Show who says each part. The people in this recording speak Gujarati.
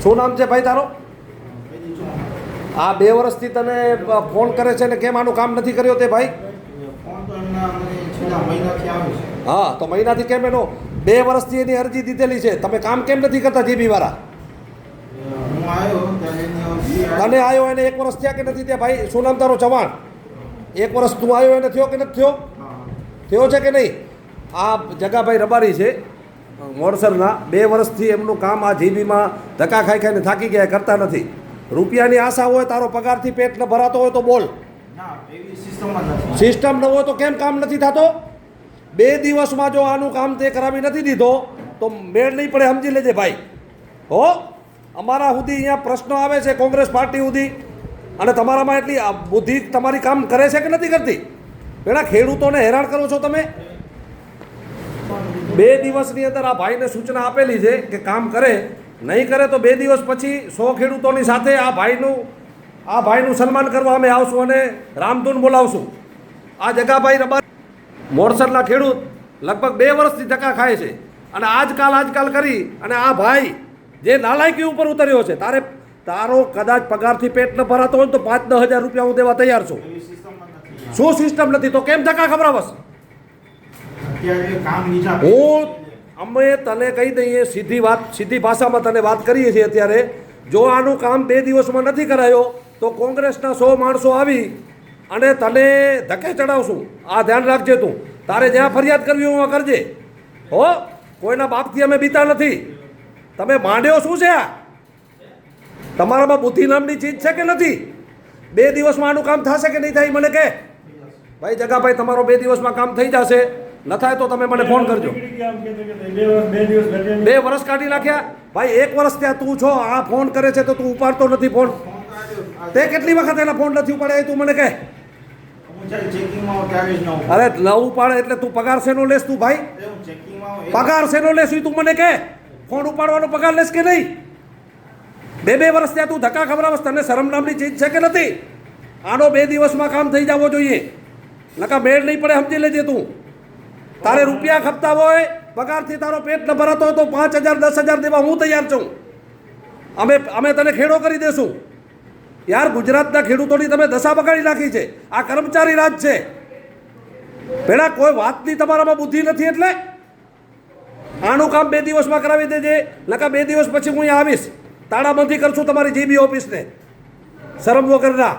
Speaker 1: શું નામ છે ભાઈ તારો? આ 2 વર્ષથી તને ફોન કરે છે ને કેમ આનું કામ નથી કર્યો તે ભાઈ? હા, તો મહિનાથી કેમ એનો 2 વર્ષથી એની અરજી દીધેલી છે, તમે કામ કેમ નથી કરતા જીબી વાળા? તને આવ્યો એને 1 વર્ષ થયા કે નથી થયા ભાઈ? શું નામ તારો? ચવાણ. 1 વર્ષ તું આવ્યો એને થયો કે નથી થયો? થયો છે કે નહીં? આ જગાભાઈ રબારી છે મોરસરના, 2 વર્ષથી એમનું કામ આ જીબીમાં ધક્કા ખાઈ ખાઈને થાકી ગયા, કરતા નથી. રૂપિયાની આશા હોય, તારો પગારથી પેટ ન ભરાતો હોય તો બોલ. સિસ્ટમ ન હોય તો કેમ કામ નથી થતો? 2 દિવસમાં જો આનું કામ તે કરાવી નથી દીધો તો મેળ નહીં પડે, સમજી લેજે ભાઈ. હો, અમારા સુધી અહીંયા પ્રશ્નો આવે છે કોંગ્રેસ પાર્ટી સુધી, અને તમારામાં એટલી બુદ્ધિ તમારી કામ કરે છે કે નથી કરતી? પેલા ખેડૂતોને હેરાન કરો છો તમે. 2 દિવસની અંદર આ ભાઈને સૂચના આપેલી છે કે કામ કરે, નહીં કરે તો 2 દિવસ પછી 100 ખેડૂતોની સાથે આ ભાઈનું સન્માન કરવા અમે આવશું અને રામધૂન બોલાવશું. આ જગાભાઈ રબારી મોરસરના ખેડૂત લગભગ 2 વર્ષથી ધક્કા ખાય છે, અને આજકાલ કરી અને આ ભાઈ જે નાલાયકી ઉપર ઉતર્યો છે, તારો કદાચ પગારથી પેટ ન ભરાતો હોય તો 5-10 હજાર રૂપિયા હું દેવા તૈયાર છું. શું સિસ્ટમ નથી તો કેમ ધક્કા ખવડાવસ? અમે તને કહી દઈએ સીધી ભાષામાં તને વાત કરીએ છીએ અત્યારે. જો આનું કામ 2 દિવસમાં નથી કરાયો તો કોંગ્રેસના 100 માણસો આવી અને તને ધક્કે ચડાવશું. આ ધ્યાન રાખજે તું. તારે જ્યાં ફરિયાદ કરવી હું કરજે. હો, કોઈના બાપથી અમે બીતા નથી. તમે માંડ્યો શું છે? આ તમારામાં બુદ્ધિ નામની ચીજ છે કે નથી? 2 દિવસમાં આનું કામ થશે કે નહીં થાય મને કહે ભાઈ. જગાભાઈ તમારો 2 દિવસમાં કામ થઈ જશે, ન થાય તો તમે મને ફોન કરજો. 2 વર્ષ કાઢી નાખ્યા ભાઈ. 1 વર્ષ ત્યાં તું છો, આ ફોન કરે છે તો તું ઉપાડતો નથી ફોન. તે કેટલી વખત એના ફોન નથી ઉપાડ્યા તું મને કહે? અરે ન ઉપાડે એટલે તું પગાર શેનો લેસ તું ભાઈ? પગાર શેનો લેસ તું મને કહે? ફોન ઉપાડવાનો પગાર લેસ કે નહીં? 2 વર્ષ ત્યાં તું ધક્કા ખવડાવસ. તને શરમ નામની ચીજ છે કે નથી? આનો 2 દિવસમાં કામ થઈ જવો જોઈએ, નકા મેળ નહીં પડે, સમજી લેજે તું. તારે રૂપિયા ખપતા હોય, પગારથી તારો પેટ ન ભરાતો હોય તો 5,000 10,000 દેવા હું તૈયાર છું. અમે તને ખેડો કરી દેશું. યાર, ગુજરાતના ખેડૂતોની તમે દશા બગાડી નાખી છે. આ કર્મચારી રાજ છે. પેલા કોઈ વાતની તમારામાં બુદ્ધિ નથી એટલે આનું કામ 2 દિવસમાં કરાવી દેજે, નકા 2 દિવસ પછી હું અહીંયા આવીશ, તાળાબંધી કરશું તમારી જીબી ઓફિસને. શરમ વગરના.